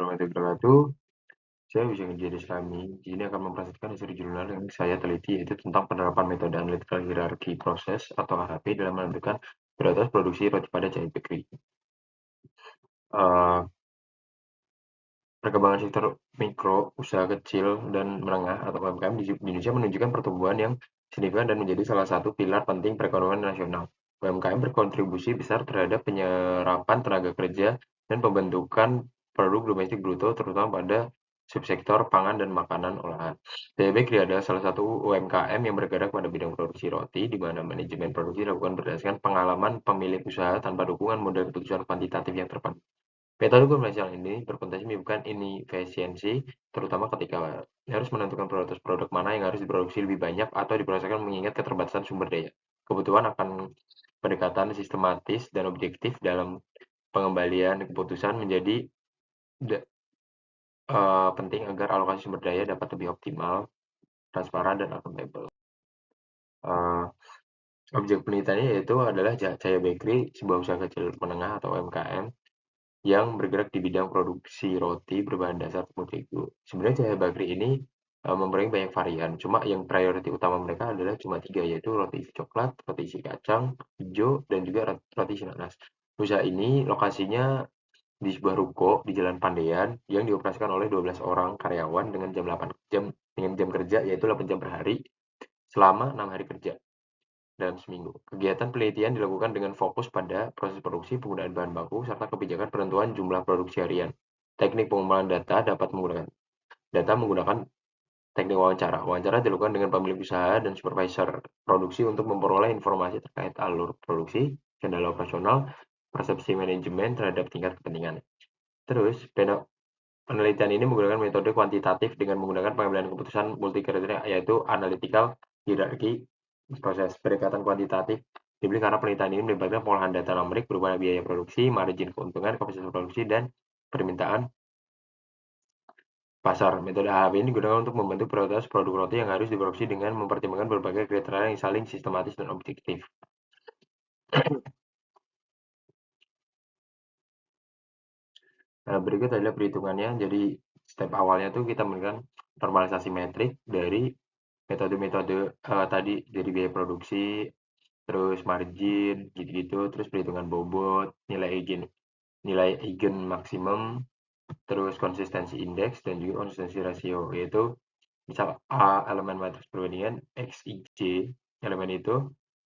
Warahmatullahi wabarakatuh. Saya bisa Jadi Islami. Di sini akan mempresentasikan hasil jurnal yang saya teliti, yaitu tentang penerapan metode analytical hierarchy process atau AHP dalam menentukan prioritas produksi roti pada Jaya Bakery. Perkembangan sektor mikro, usaha kecil dan menengah atau UMKM di Indonesia menunjukkan pertumbuhan yang signifikan dan menjadi salah satu pilar penting perekonomian nasional. UMKM berkontribusi besar terhadap penyerapan tenaga kerja dan pembentukan produk domestik bruto, terutama pada subsektor pangan dan makanan olahan. Jaya Bakery adalah salah satu UMKM yang bergerak pada bidang produksi roti, di mana manajemen produksi dilakukan berdasarkan pengalaman pemilik usaha tanpa dukungan model keputusan kuantitatif yang terpadu. Metode konvensional ini berpotensi menyebabkan inefisiensi, terutama ketika harus menentukan prioritas produk mana yang harus diproduksi lebih banyak atau diproseskan mengingat keterbatasan sumber daya. Kebutuhan akan pendekatan sistematis dan objektif dalam pengembalian keputusan menjadi penting agar alokasi sumber daya dapat lebih optimal, transparan, dan akuntabel. Objek penelitiannya yaitu adalah Jaya Bakery, sebuah usaha kecil menengah atau UMKM yang bergerak di bidang produksi roti berbahan dasar tepung terigu. Sebenarnya Jaya Bakery ini mempunyai banyak varian, cuma yang priority utama mereka adalah cuma 3, yaitu roti isi coklat, roti isi kacang hijau, dan juga roti isi nanas. Usaha ini lokasinya di sebuah ruko di Jalan Pandean yang dioperasikan oleh 12 orang karyawan dengan jam kerja yaitu 8 jam per hari selama 6 hari kerja dalam seminggu. Kegiatan penelitian dilakukan dengan fokus pada proses produksi, penggunaan bahan baku, serta kebijakan penentuan jumlah produksi harian. Teknik pengumpulan data dapat menggunakan teknik wawancara. Wawancara dilakukan dengan pemilik usaha dan supervisor produksi untuk memperoleh informasi terkait alur produksi, kendala operasional, persepsi manajemen terhadap tingkat kepentingan. Terus, penelitian ini menggunakan metode kuantitatif dengan menggunakan pengambilan keputusan multi-kriteria, yaitu analytical hierarchy proses. Pendekatan kuantitatif dibeli karena penelitian ini melibatkan pengolahan data numerik berupa biaya produksi, margin keuntungan, kapasitas produksi, dan permintaan pasar. Metode AHP ini digunakan untuk membentuk prioritas produk roti yang harus diproduksi dengan mempertimbangkan berbagai kriteria yang saling sistematis dan objektif. Nah, berikut adalah perhitungannya. Jadi, step awalnya tuh kita menggunakan normalisasi metrik dari metode-metode tadi, dari biaya produksi, terus margin, gitu-gitu, terus perhitungan bobot, nilai eigen maksimum, terus konsistensi indeks, dan juga konsistensi rasio, yaitu misal A elemen matriks perbandingan, X, Y, J elemen itu,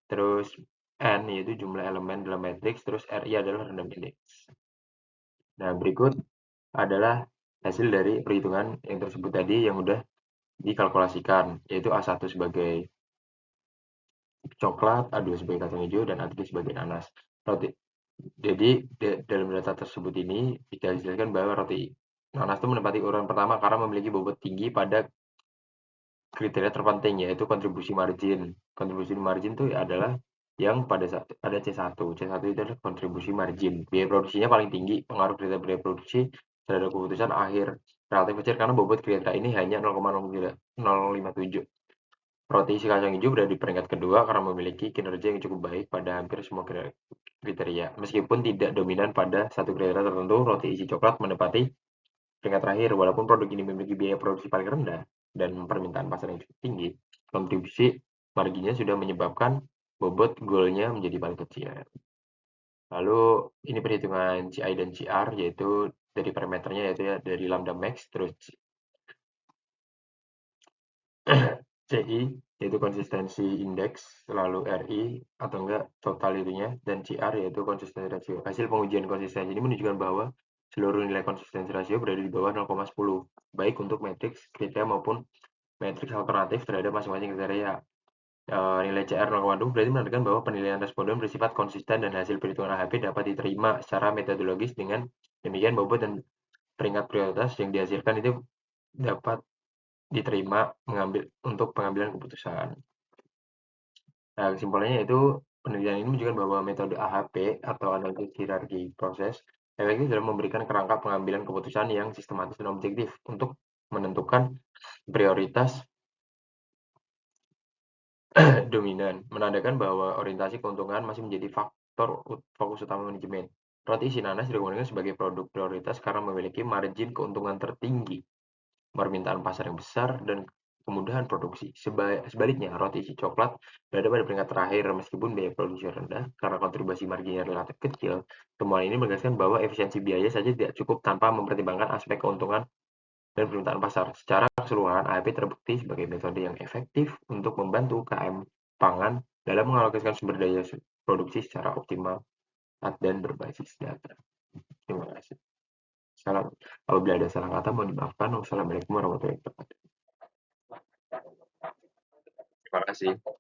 terus N yaitu jumlah elemen dalam matriks, terus RI adalah random index. Nah, berikut adalah hasil dari perhitungan yang tersebut tadi yang udah dikalkulasikan, yaitu A1 sebagai coklat, A2 sebagai kacang hijau, dan A3 sebagai nanas. Jadi, dalam data tersebut ini dijelaskan bahwa roti nanas itu menempati urutan pertama karena memiliki bobot tinggi pada kriteria terpenting, yaitu kontribusi margin. Kontribusi margin itu adalah yang pada C1. C1 itu adalah kontribusi margin. Biaya produksinya paling tinggi, pengaruh kriteria biaya produksi terhadap keputusan akhir relatif kecil karena bobot kriteria ini hanya 0,057. Roti isi kacang hijau berada di peringkat kedua karena memiliki kinerja yang cukup baik pada hampir semua kriteria. Meskipun tidak dominan pada satu kriteria tertentu, roti isi coklat menempati peringkat terakhir. Walaupun produk ini memiliki biaya produksi paling rendah dan permintaan pasar yang cukup tinggi, kontribusi marginnya sudah menyebabkan bobot goalnya menjadi paling kecil. Lalu ini perhitungan CI dan CR, yaitu dari parameternya yaitu ya dari lambda max, terus CI yaitu konsistensi indeks, lalu RI atau enggak total itunya, dan CR yaitu konsistensi rasio. Hasil pengujian konsistensi ini menunjukkan bahwa seluruh nilai konsistensi rasio berada di bawah 0,10, baik untuk matriks kriteria maupun matriks alternatif terhadap masing-masing kriteria. Nilai CR 0,2 berarti menandakan bahwa penilaian responden bersifat konsisten dan hasil perhitungan AHP dapat diterima secara metodologis. Dengan demikian, bobot dan peringkat prioritas yang dihasilkan itu dapat diterima untuk pengambilan keputusan. Nah, kesimpulannya itu penelitian ini menunjukkan bahwa metode AHP atau analisis hierarki proses efektif dalam memberikan kerangka pengambilan keputusan yang sistematis dan objektif untuk menentukan prioritas dominan, menandakan bahwa orientasi keuntungan masih menjadi faktor fokus utama manajemen. Roti isi nanas direkomendasikan sebagai produk prioritas karena memiliki margin keuntungan tertinggi, permintaan pasar yang besar, dan kemudahan produksi. Sebaliknya, roti isi coklat berada pada peringkat terakhir meskipun biaya produksi rendah karena kontribusi marginnya relatif kecil. Temuan ini menegaskan bahwa efisiensi biaya saja tidak cukup tanpa mempertimbangkan aspek keuntungan dan permintaan pasar. Secara keseluruhan, AEP terbukti sebagai metode yang efektif untuk membantu UKM pangan dalam mengalokasikan sumber daya produksi secara optimal dan berbasis data. Terima kasih. Salam. Apabila ada salah kata, mohon dimaafkan. Wassalamualaikum warahmatullahi wabarakatuh. Terima kasih.